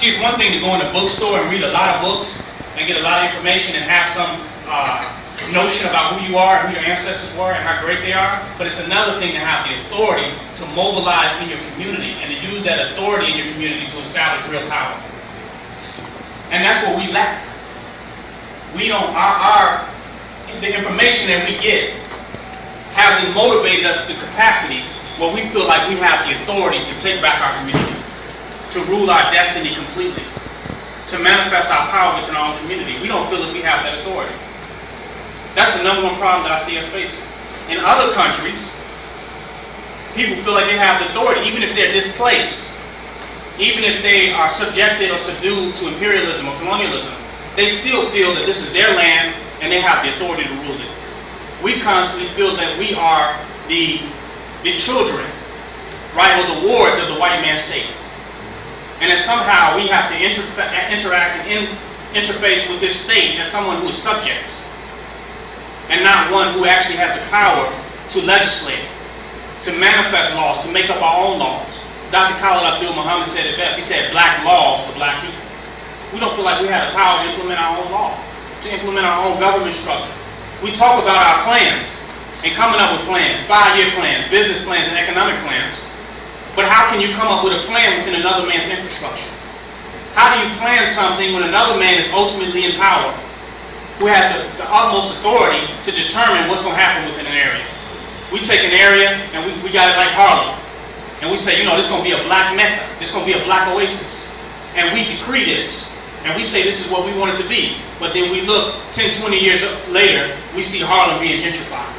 See, it's one thing to go in a bookstore and read a lot of books and get a lot of information and have some notion about who you are, who your ancestors were, and how great they are. But it's another thing to have the authority to mobilize in your community and to use that authority in your community to establish real power. And that's what we lack. We don't, the information that we get hasn't motivated us to the capacity where we feel like we have the authority to take back our community, to rule our destiny completely, to manifest our power within our own community. We don't feel that we have that authority. That's the number one problem that I see us facing. In other countries, people feel like they have the authority, even if they're displaced, even if they are subjected or subdued to imperialism or colonialism, they still feel that this is their land and they have the authority to rule it. We constantly feel that we are the children, right, or the wards of the white man's state. And that somehow we have to interact and interface with this state as someone who is subject, and not one who actually has the power to legislate, to manifest laws, to make up our own laws. Dr. Khalid Abdul Muhammad said it best. He said, black laws for black people. We don't feel like we have the power to implement our own law, to implement our own government structure. We talk about our plans and coming up with plans, 5-year plans, business plans, and economic plans. But how can you come up with a plan within another man's infrastructure? How do you plan something when another man is ultimately in power, who has the utmost authority to determine what's going to happen within an area? We take an area and we got it like Harlem. And we say, you know, this is going to be a black Mecca. This is going to be a black oasis. And we decree this. And we say this is what we want it to be. But then we look 10, 20 years later, we see Harlem being gentrified.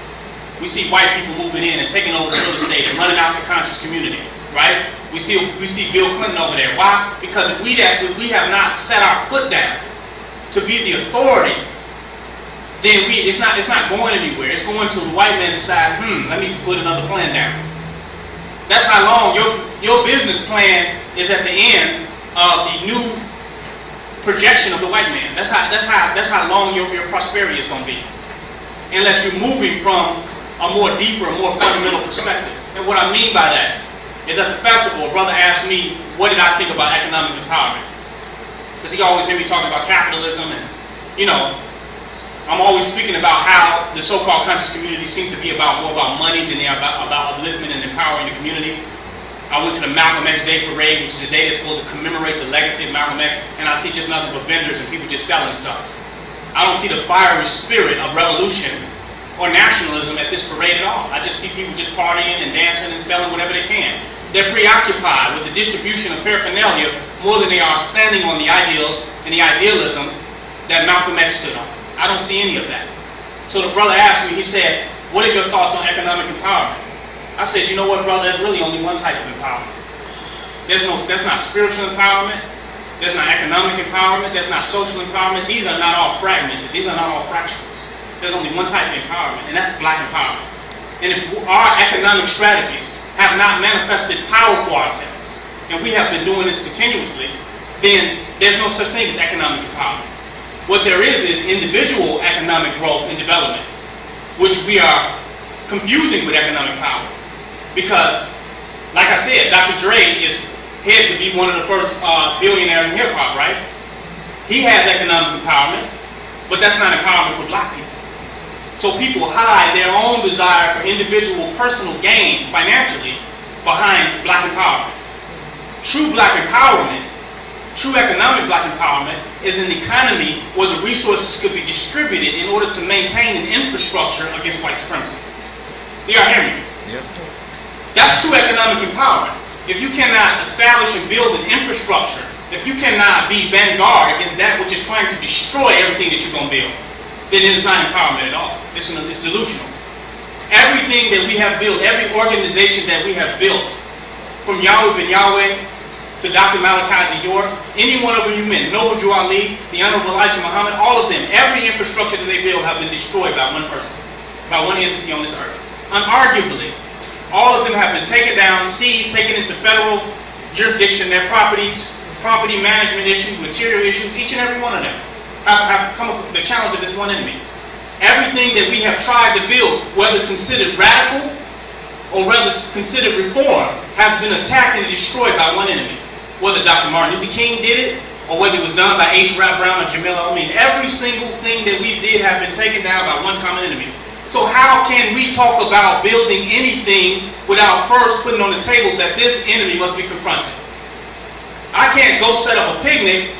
We see white people moving in and taking over the real estate and running out the conscious community, right? We see Bill Clinton over there. Why? Because if we have not set our foot down to be the authority, then it's not going anywhere. It's going to the white man decide, let me put another plan down. That's how long your business plan is at the end of the new projection of the white man. That's how long your prosperity is going to be, unless you're moving from a more deeper, more fundamental perspective. And what I mean by that is at the festival, a brother asked me, what did I think about economic empowerment? Because he always hear me talking about capitalism, and you know, I'm always speaking about how the so-called conscious community seems to be more about money than they are about upliftment and empowering the community. I went to the Malcolm X Day Parade, which is a day that's supposed to commemorate the legacy of Malcolm X, and I see just nothing but vendors and people just selling stuff. I don't see the fiery spirit of revolution or nationalism at this parade at all. I just see people just partying and dancing and selling whatever they can. They're preoccupied with the distribution of paraphernalia more than they are standing on the ideals and the idealism that Malcolm X stood on. I don't see any of that. So the brother asked me, he said, what is your thoughts on economic empowerment? I said, you know what, brother, there's really only one type of empowerment. That's not spiritual empowerment, there's not economic empowerment, there's not social empowerment. These are not all fragmented, these are not all fractions. There's only one type of empowerment, and that's black empowerment. And if our economic strategies have not manifested power for ourselves, and we have been doing this continuously, then there's no such thing as economic empowerment. What there is individual economic growth and development, which we are confusing with economic power. Because, like I said, Dr. Dre is head to be one of the first billionaires in hip-hop, right? He has economic empowerment, but that's not empowerment for black people. So people hide their own desire for individual personal gain financially behind black empowerment. True black empowerment, true economic black empowerment, is an economy where the resources could be distributed in order to maintain an infrastructure against white supremacy. Do y'all hear me? Yep. That's true economic empowerment. If you cannot establish and build an infrastructure, if you cannot be vanguard against that which is trying to destroy everything that you're going to build, then it is not empowerment at all. It's delusional. Everything that we have built, every organization that we have built, from Yahweh Ben Yahweh to Dr. Malachi York, any one of them you meant, Noble Drew Ali, the Honorable Elijah Muhammad, all of them, every infrastructure that they build have been destroyed by one person, by one entity on this earth. Unarguably, all of them have been taken down, seized, taken into federal jurisdiction. Their properties, property management issues, material issues, each and every one of them have come up with the challenge of this one enemy. Everything that we have tried to build, whether considered radical or whether considered reform, has been attacked and destroyed by one enemy. Whether Dr. Martin Luther King did it, or whether it was done by H. Rap Brown or Jamila Omeen, every single thing that we did have been taken down by one common enemy. So how can we talk about building anything without first putting on the table that this enemy must be confronted? I can't go set up a picnic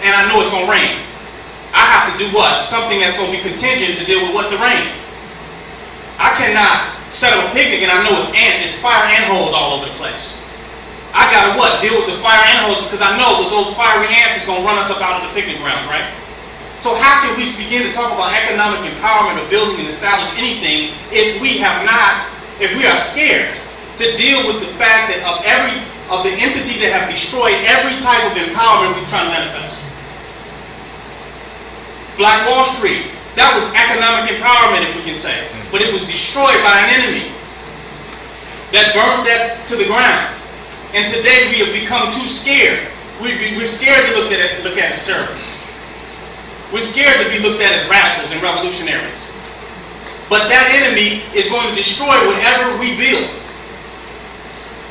and I know it's going to rain. I have to do what? Something that's going to be contingent to deal with what? The rain. I cannot set up a picnic and I know it's fire ant holes all over the place. I gotta what? Deal with the fire ant holes because I know that those fiery ants is going to run us up out of the picnic grounds, right? So how can we begin to talk about economic empowerment or building and establish anything if we are scared to deal with the fact that of the entity that have destroyed every type of empowerment we're trying to manifest? Black Wall Street, that was economic empowerment, if we can say, but it was destroyed by an enemy that burned that to the ground. And today we have become too scared. We're scared to look at as terrorists. We're scared to be looked at as radicals and revolutionaries. But that enemy is going to destroy whatever we build.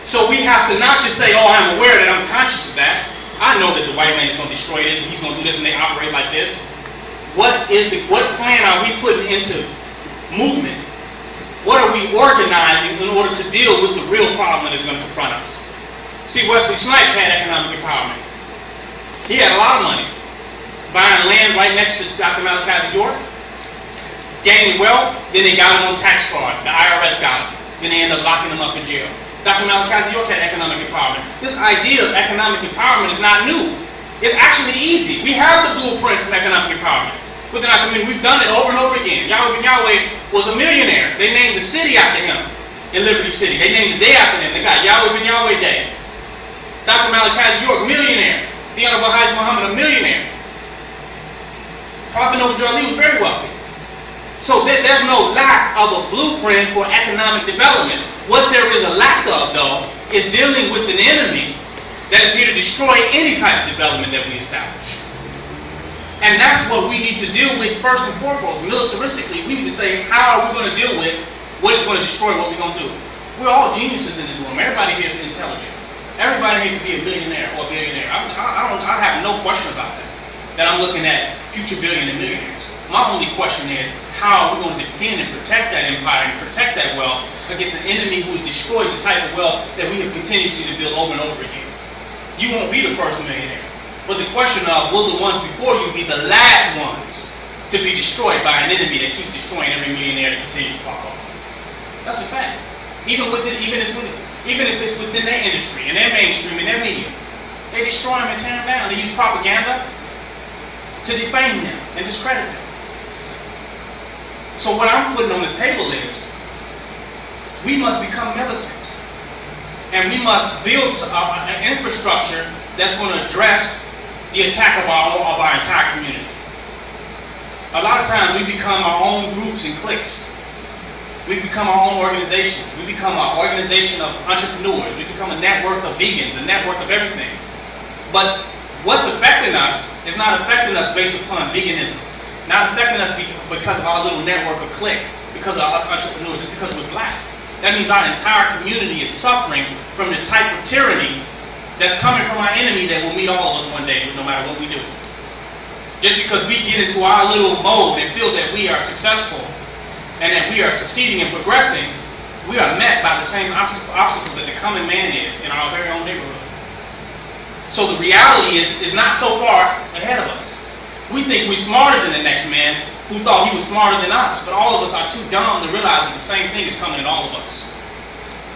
So we have to not just say, oh, I'm aware that I'm conscious of that. I know that the white man is going to destroy this and he's going to do this and they operate like this. What plan are we putting into movement? What are we organizing in order to deal with the real problem that is going to confront us? See, Wesley Snipes had economic empowerment. He had a lot of money. Buying land right next to Dr. Malachi York, gaining wealth, then they got him on tax fraud. The IRS got him. Then they ended up locking him up in jail. Dr. Malachi York had economic empowerment. This idea of economic empowerment is not new. It's actually easy. We have the blueprint from economic empowerment within our community. We've done it over and over again. Yahweh Ben Yahweh was a millionaire. They named the city after him in Liberty City. They named the day after him. They got Yahweh Ben Yahweh Day. Dr. Malachi York, millionaire. The Honorable Haji Muhammad, a millionaire. Prophet Noble Drew Ali was very wealthy. So there's no lack of a blueprint for economic development. What there is a lack of, though, is dealing with an enemy that is here to destroy any type of development that we establish. And that's what we need to deal with first and foremost. Militaristically, we need to say, how are we going to deal with what is going to destroy what we're going to do? We're all geniuses in this room. Everybody here is intelligent. Everybody here can be a millionaire or a billionaire. I have no question about that I'm looking at future billion and millionaires. My only question is, how are we going to defend and protect that empire and protect that wealth against an enemy who has destroyed the type of wealth that we have continuously to build over and over again? You won't be the first millionaire. But the question of, will the ones before you be the last ones to be destroyed by an enemy that keeps destroying every millionaire that continues to pop up? That's a fact. Even if it's within their industry and their mainstream and their media, they destroy them and tear them down. They use propaganda to defame them and discredit them. So what I'm putting on the table is, we must become militant. And we must build an infrastructure that's going to address the attack of our entire community. A lot of times we become our own groups and cliques. We become our own organizations. We become an organization of entrepreneurs. We become a network of vegans, a network of everything. But what's affecting us is not affecting us based upon veganism. Not affecting us because of our little network of clique, because of us entrepreneurs, just because we're black. That means our entire community is suffering from the type of tyranny that's coming from our enemy that will meet all of us one day, no matter what we do. Just because we get into our little mode and feel that we are successful and that we are succeeding and progressing, we are met by the same obstacles that the common man is in our very own neighborhood. So the reality is not so far ahead of us. We think we're smarter than the next man who thought he was smarter than us, but all of us are too dumb to realize that the same thing is coming in all of us.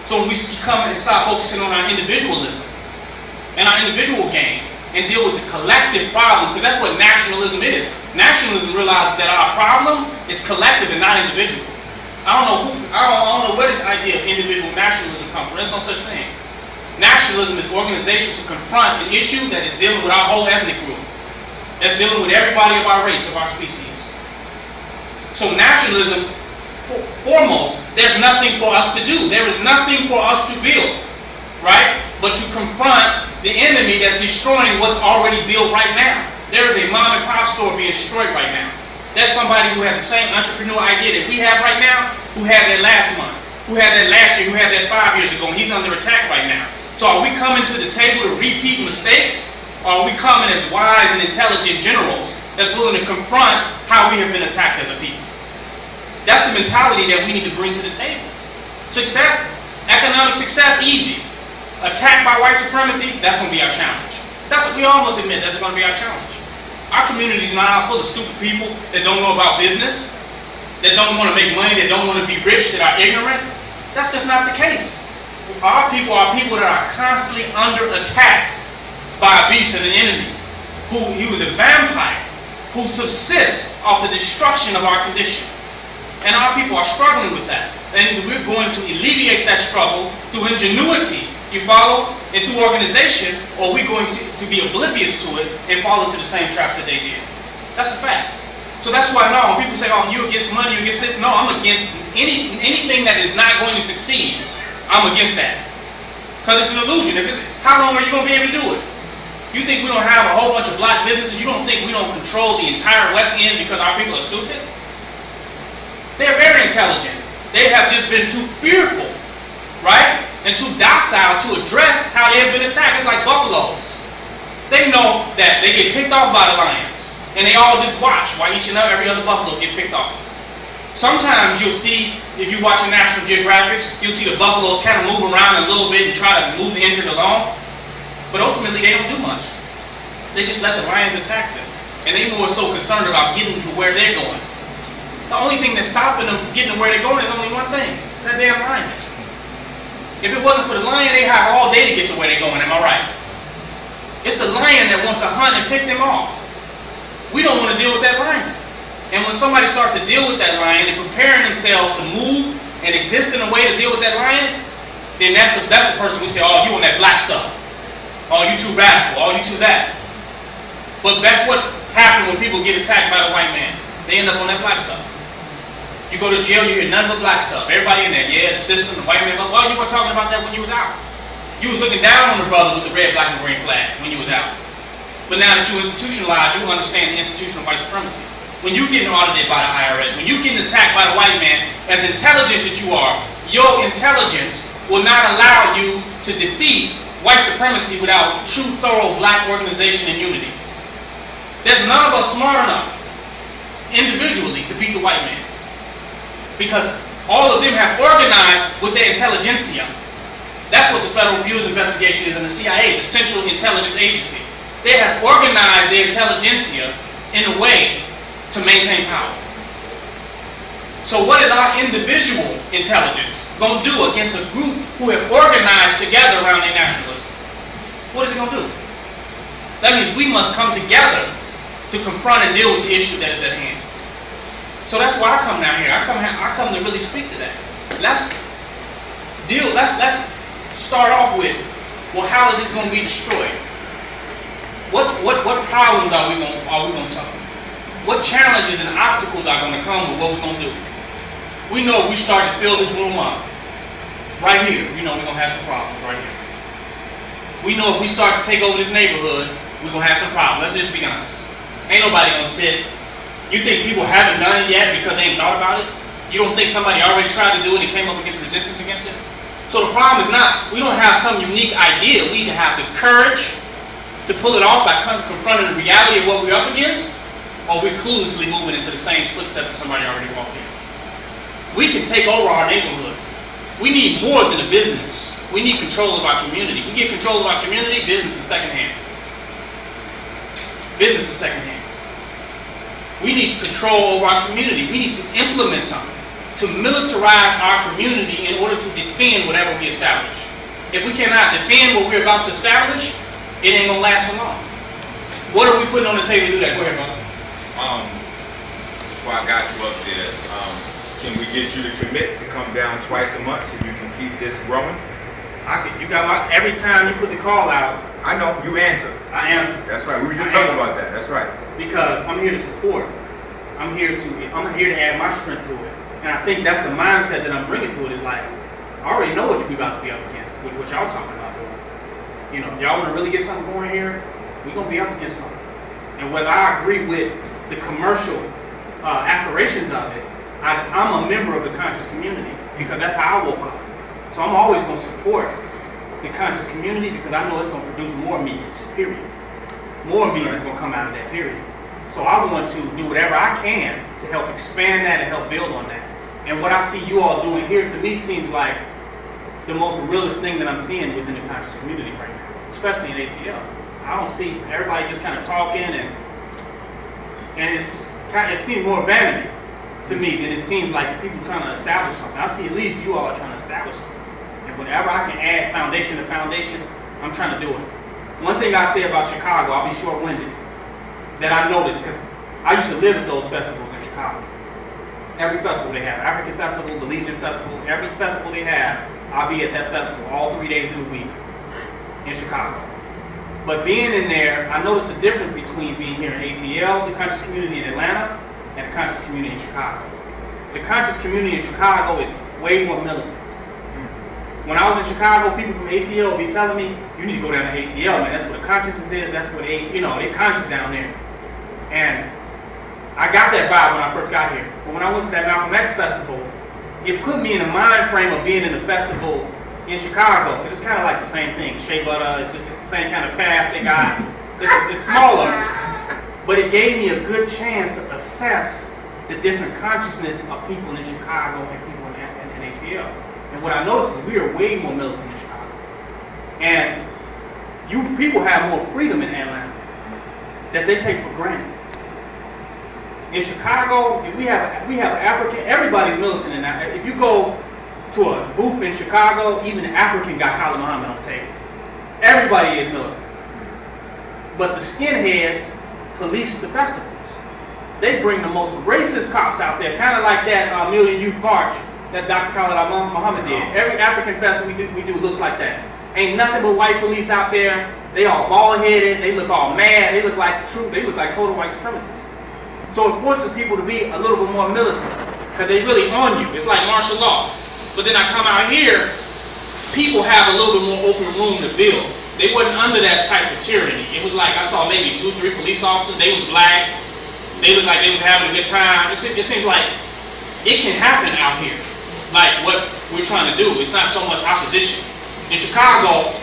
So when we come and stop focusing on our individualism and our individual gain and deal with the collective problem, because that's what nationalism is. Nationalism realizes that our problem is collective and not individual. I don't know where this idea of individual nationalism comes from. There's no such thing. Nationalism is organization to confront an issue that is dealing with our whole ethnic group. That's dealing with everybody of our race, of our species. So nationalism, foremost, there's nothing for us to do. There is nothing for us to build, right? But to confront the enemy that's destroying what's already built right now. There is a mom and pop store being destroyed right now. That's somebody who has the same entrepreneurial idea that we have right now, who had that last month, who had that last year, who had that 5 years ago, and he's under attack right now. So are we coming to the table to repeat mistakes? Or are we coming as wise and intelligent generals that's willing to confront how we have been attacked as a people? That's the mentality that we need to bring to the table. Success, economic success, easy. Attack by white supremacy, that's going to be our challenge. That's what we almost admit, that's going to be our challenge. Our community is not full of stupid people that don't know about business, that don't want to make money, that don't want to be rich, that are ignorant. That's just not the case. Our people are people that are constantly under attack by a beast and an enemy, he was a vampire, who subsists off the destruction of our condition. And our people are struggling with that. And we're going to alleviate that struggle through ingenuity, you follow? And through organization, or we're going to be oblivious to it and fall into the same traps that they did. That's a fact. So that's why now when people say, oh, you against money, you against this, no, I'm against anything that is not going to succeed. I'm against that. Because it's an illusion. How long are you going to be able to do it? You think we don't have a whole bunch of black businesses? You don't think we don't control the entire West End because our people are stupid? They're very intelligent. They have just been too fearful, right? And too docile to address how they have been attacked. It's like buffaloes. They know that they get picked off by the lions, and they all just watch while each and every other buffalo get picked off. Sometimes you'll see, if you watch National Geographic, you'll see the buffaloes kind of move around a little bit and try to move the injured along. But ultimately, they don't do much. They just let the lions attack them. And they're more so concerned about getting to where they're going. The only thing that's stopping them from getting to where they're going is only one thing: that damn lion. If it wasn't for the lion, they have all day to get to where they're going, am I right? It's the lion that wants to hunt and pick them off. We don't want to deal with that lion. And when somebody starts to deal with that lion and preparing themselves to move and exist in a way to deal with that lion, then that's the person we say, oh, you on that black stuff. Oh, you too radical. Oh, you too that. But that's what happens when people get attacked by the white man. They end up on that black stuff. You go to jail, you hear nothing but black stuff. Everybody in there, yeah, the system, the white man. Well, you weren't talking about that when you was out. You was looking down on the brother with the red, black, and green flag when you was out. But now that you institutionalized, you understand the institution of white supremacy. When you getting audited by the IRS, when you getting attacked by the white man, as intelligent as you are, your intelligence will not allow you to defeat white supremacy without true, thorough black organization and unity. There's none of us smart enough individually to beat the white man, because all of them have organized with their intelligentsia. That's what the Federal Bureau of Investigation is, and the CIA, the Central Intelligence Agency. They have organized their intelligentsia in a way to maintain power. So what is our individual intelligence going to do against a group who have organized together around their nationalism? What is it going to do? That means we must come together to confront and deal with the issue that is at hand. So that's why I come down here. I come to really speak to that. Let's start off with, well, how is this going to be destroyed? What problems are we going to suffer? What challenges and obstacles are going to come with what we're going to do? We know if we start to fill this room up, right here, we know we're going to have some problems right here. We know if we start to take over this neighborhood, we're going to have some problems. Let's just be honest. Ain't nobody going to sit. You think people haven't done it yet because they ain't thought about it? You don't think somebody already tried to do it and came up against resistance against it? So the problem is not, we don't have some unique idea. We either have the courage to pull it off by confronting the reality of what we're up against, or we're cluelessly moving into the same footsteps that somebody already walked in. We can take over our neighborhood. We need more than a business. We need control of our community. We get control of our community, business is secondhand. Business is secondhand. We need control over our community. We need to implement something to militarize our community in order to defend whatever we establish. If we cannot defend what we're about to establish, it ain't gonna last for long. What are we putting on the table to do that? Go ahead, brother. That's why I got you up there. Can we get you to commit to come down twice a month so you can keep this growing? You got every time you put the call out. I know, you answer. I answer. That's right, we were just talking about that, that's right. Because I'm here to support. I'm here to add my strength to it. And I think that's the mindset that I'm bringing to it, is like, I already know what we're about to be up against, with what y'all talking about doing. You know, y'all want to really get something going here, we're going to be up against something. And whether I agree with the commercial aspirations of it, I'm a member of the conscious community, because that's how I woke up. So I'm always going to support the conscious community because I know it's going to produce more meetings, period. More meetings is going to come out of that, period. So I want to do whatever I can to help expand that and help build on that. And what I see you all doing here, to me, seems like the most realist thing that I'm seeing within the conscious community right now, especially in ATL. I don't see everybody just kind of talking, and it seems more vanity to me than it seems like people trying to establish something. I see at least you all are trying to establish something. And whenever I can add foundation to foundation, I'm trying to do it. One thing I say about Chicago, I'll be short-winded, that I noticed, because I used to live at those festivals in Chicago. Every festival they have, African Festival, the Legion Festival, every festival they have, I'll be at that festival all 3 days of the week in Chicago. But being in there, I noticed the difference between being here in ATL, the conscious community in Atlanta, and the conscious community in Chicago. The conscious community in Chicago is way more militant. When I was in Chicago, people from ATL would be telling me, you need to go down to ATL, man. That's where the consciousness is. That's where they're conscious down there. And I got that vibe when I first got here. But when I went to that Malcolm X festival, it put me in the mind frame of being in the festival in Chicago, because it's kind of like the same thing. Shea butter, it's the same kind of path they got. It's smaller. But it gave me a good chance to assess the different consciousness of people in Chicago and people in ATL. And what I noticed is we are way more militant in Chicago. And you people have more freedom in Atlanta that they take for granted. In Chicago, we have African, everybody's militant in that. If you go to a booth in Chicago, even the African got Khalid Muhammad on the table. Everybody is militant. But the skinheads police the festivals. They bring the most racist cops out there, kind of like that Million Youth March that Dr. Khalid Muhammad did. Every African festival we do looks like that. Ain't nothing but white police out there. They all bald-headed. They look all mad. They look like total white supremacists. So it forces people to be a little bit more militant because they really on you. It's like martial law. But then I come out here, people have a little bit more open room to build. They wasn't under that type of tyranny. It was like I saw maybe 2, 3 police officers. They was black. They looked like they was having a good time. It seems like it can happen out here. Like what we're trying to do. It's not so much opposition. In Chicago,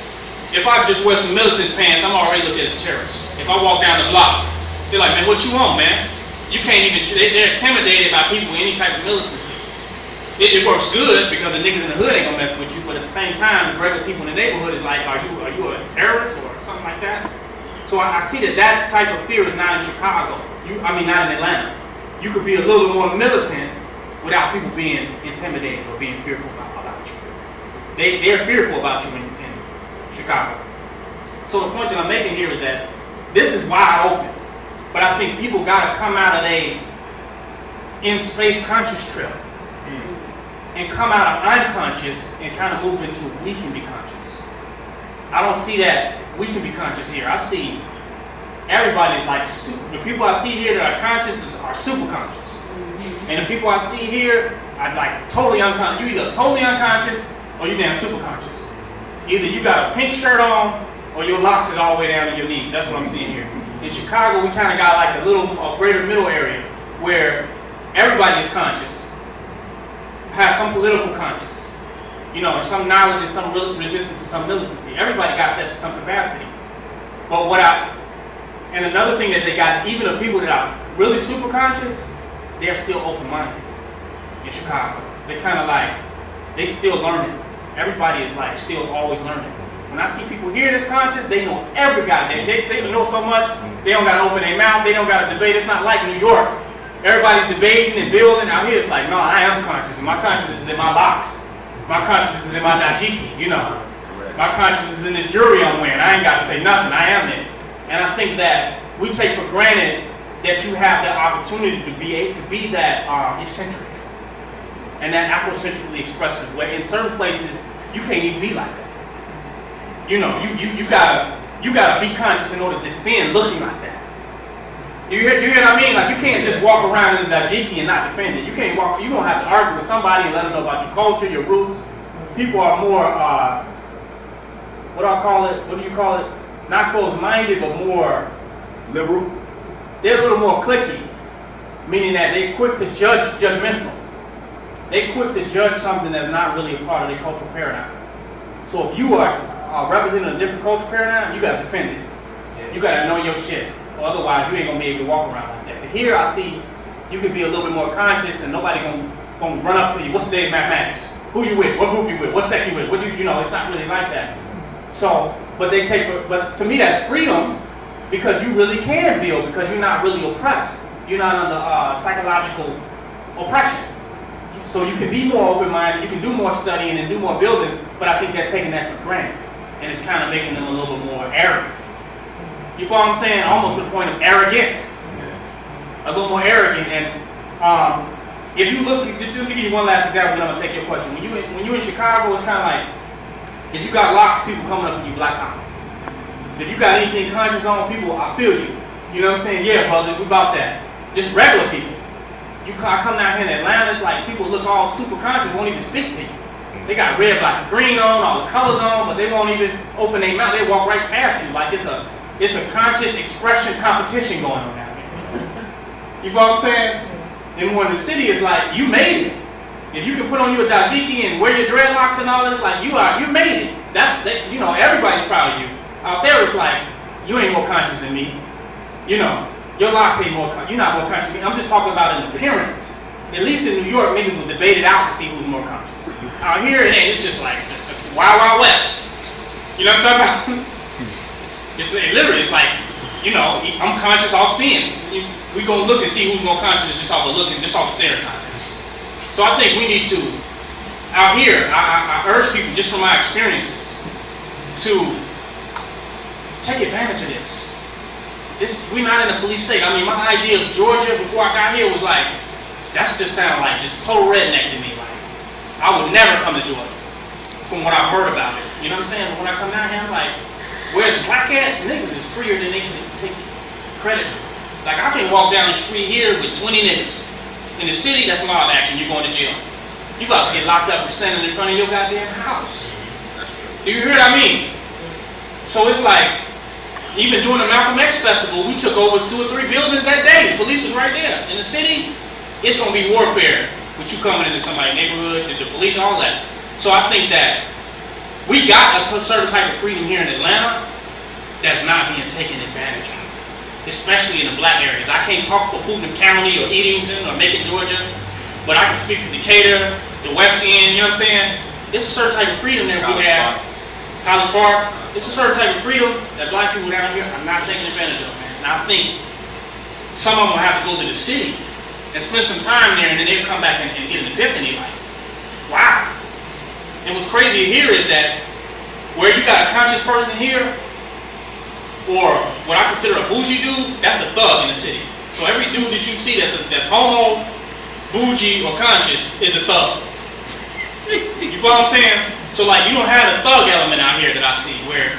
if I just wear some militant pants, I'm already looked at as a terrorist. If I walk down the block, they're like, man, what you want, man? You can't even, they're intimidated by people with any type of militancy. It works good because the niggas in the hood ain't gonna mess with you, but at the same time, the regular people in the neighborhood is like, are you a terrorist or something like that? So I see that type of fear is not in Chicago. Not in Atlanta. You could be a little more militant without people being intimidated or being fearful about you. They're fearful about you in Chicago. So the point that I'm making here is that this is wide open. But I think people got to come out of a in-space conscious trip and come out of unconscious and kind of move into we can be conscious. I don't see that we can be conscious here. I see everybody's like, the people I see here that are conscious are super conscious. And the people I see here are like totally unconscious. You either totally unconscious or you damn super conscious. Either you got a pink shirt on or your locks is all the way down to your knees. That's what I'm seeing here. In Chicago, we kind of got like a greater middle area where everybody is conscious, has some political conscience, some knowledge and some resistance and some militancy. Everybody got that to some capacity. But and another thing that they got, even the people that are really super conscious, they're still open-minded in Chicago. They're kind of like, they still learning. Everybody is like still always learning. When I see people here that's conscious, they know every goddamn. They know so much, they don't got to open their mouth, they don't got to debate. It's not like New York. Everybody's debating and building. Out here it's like, no, I am conscious. And my consciousness is in my locks. My consciousness is in my dashiki, My consciousness is in this jewelry I'm wearing. I ain't got to say nothing. I am it. And I think that we take for granted that you have the opportunity to be that eccentric and that Afrocentrically expressive way. In certain places, you can't even be like that. You gotta be conscious in order to defend looking like that. You hear what I mean? Like you can't just walk around in the dashiki and not defend it. You can't walk. You gonna have to argue with somebody and let them know about your culture, your roots. People are more what do I call it? What do you call it? Not closed-minded, but more liberal. They're a little more cliquey, meaning that they're quick to judgmental. They're quick to judge something that's not really a part of their cultural paradigm. So if you are representing a different cultural paradigm, you gotta defend it. You gotta know your shit, or otherwise you ain't gonna be able to walk around like that. But here I see you can be a little bit more conscious, and nobody gonna run up to you. What's today's mathematics? Who you with? What group you with? What sect you with? What you know? It's not really like that. So, but to me that's freedom, because you really can build, because you're not really oppressed. You're not under psychological oppression. So you can be more open-minded, you can do more studying and do more building, but I think they're taking that for granted. And it's kind of making them a little bit more arrogant. You follow what I'm saying? Almost to the point of arrogant. A little more arrogant. And if you look, just let me give you one last example, then I'm going to take your question. When you in Chicago, it's kind of like, if you got locks, people coming up to you black out. If you got anything conscious on people, I feel you. You know what I'm saying? Yeah, brother, we about that. Just regular people. I come down here in Atlanta, it's like people look all super conscious, won't even speak to you. They got red, black, and green on, all the colors on, but they won't even open their mouth. They walk right past you like it's a conscious expression competition going on down here. You know what I'm saying? And when the city is like, you made it. If you can put on your dashiki and wear your dreadlocks and all this, like you made it. You know, everybody's proud of you. Out there, it's like, you ain't more conscious than me. You know. Your locks ain't you're not more conscious than me. I'm just talking about an appearance. At least in New York, niggas will debate it out to see who's more conscious. Out here, it ain't. It's just like Wild Wild West. You know what I'm talking about? It's like, you know, I'm conscious off seeing. We go look and see who's more conscious just off of looking, just off the stereotypes. So I think we need to, out here, I urge people just from my experiences to take advantage of this. We're not in a police state. I mean, my idea of Georgia before I got here was like, that's just sound like just total redneck to me. Like, I would never come to Georgia from what I've heard about it. You know what I'm saying? But when I come down here, I'm like, where's black at? Niggas is freer than they can take credit for. Like, I can walk down the street here with 20 niggas. In the city, that's mob action. You're going to jail. You about to get locked up for standing in front of your goddamn house. That's true. Do you hear what I mean? So it's like, even during the Malcolm X festival, we took over 2 or 3 buildings that day. The police was right there. In the city, it's going to be warfare with you coming into somebody's neighborhood, the police, all that. So I think that we got a certain type of freedom here in Atlanta that's not being taken advantage of, especially in the black areas. I can't talk for Putnam County or Edenton or Macon, Georgia, but I can speak for Decatur, the West End, you know what I'm saying? It's a certain type of freedom that we have. College Park. It's a certain type of freedom that black people down here are not taking advantage of, man. And I think some of them will have to go to the city and spend some time there, and then they'll come back and get an epiphany like, wow. And what's crazy here is that where you got a conscious person here, or what I consider a bougie dude, that's a thug in the city. So every dude that you see that's homo, bougie, or conscious is a thug. You follow what I'm saying? So like, you don't have a thug element out here that I see, where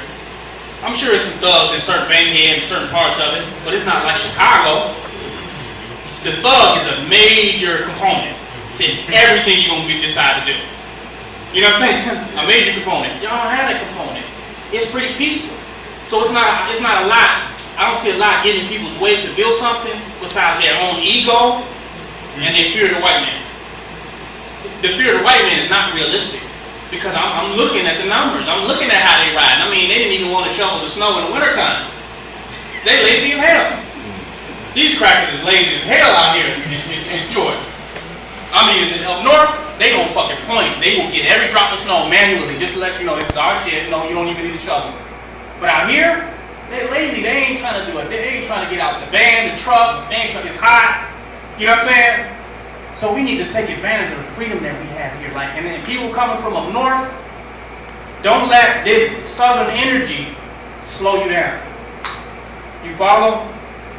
I'm sure there's some thugs in certain Bankhead and certain parts of it, but it's not like Chicago. The thug is a major component to everything you're gonna decide to do. You know what I'm saying? A major component. Y'all don't have that component. It's pretty peaceful. So it's not a lot. I don't see a lot getting in people's way to build something besides their own ego and their fear of the white man. The fear of the white man is not realistic. Because I'm looking at the numbers. I'm looking at how they ride. I mean, they didn't even want to shovel the snow in the wintertime. They lazy as hell. These crackers is lazy as hell out here in Georgia. I mean, up north, they don't fucking point. They will get every drop of snow manually just to let you know this is our shit. No, you don't even need to shovel. But out here, they're lazy. They ain't trying to do it. They ain't trying to get out the van, the truck. They ain't trying. It's hot. You know what I'm saying? So we need to take advantage of the freedom that we have here. Like, and then people coming from up north, don't let this southern energy slow you down. You follow?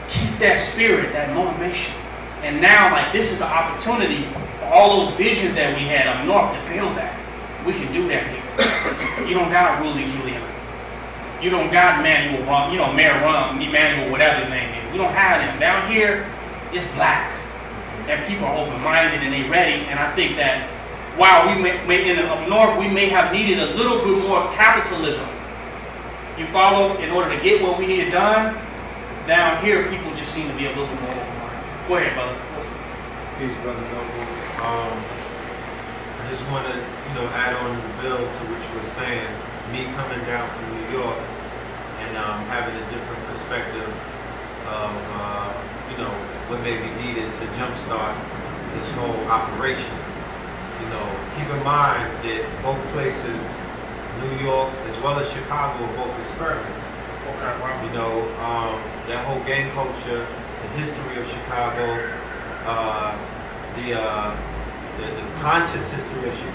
Keep that spirit, that motivation. And now, like, this is the opportunity for all those visions that we had up north to build that. We can do that here. You don't got Rudy Giuliani. You don't got Mayor Rum, Emmanuel, whatever his name is. We don't have them. Down here, it's black. And people are open-minded and they ready. And I think that while we may up north, we may have needed a little bit more capitalism. You follow? In order to get what we needed done, down here people just seem to be a little bit more open-minded. Go ahead, brother. Peace, brother Noble. I just want to, add on to the bill to what you were saying. me coming down from New York and having a different perspective of, what may be needed to jumpstart this whole operation. Keep in mind that both places, New York as well as Chicago, are both experiments. Okay, wow. That whole gang culture, the history of Chicago, the conscious history of Chicago.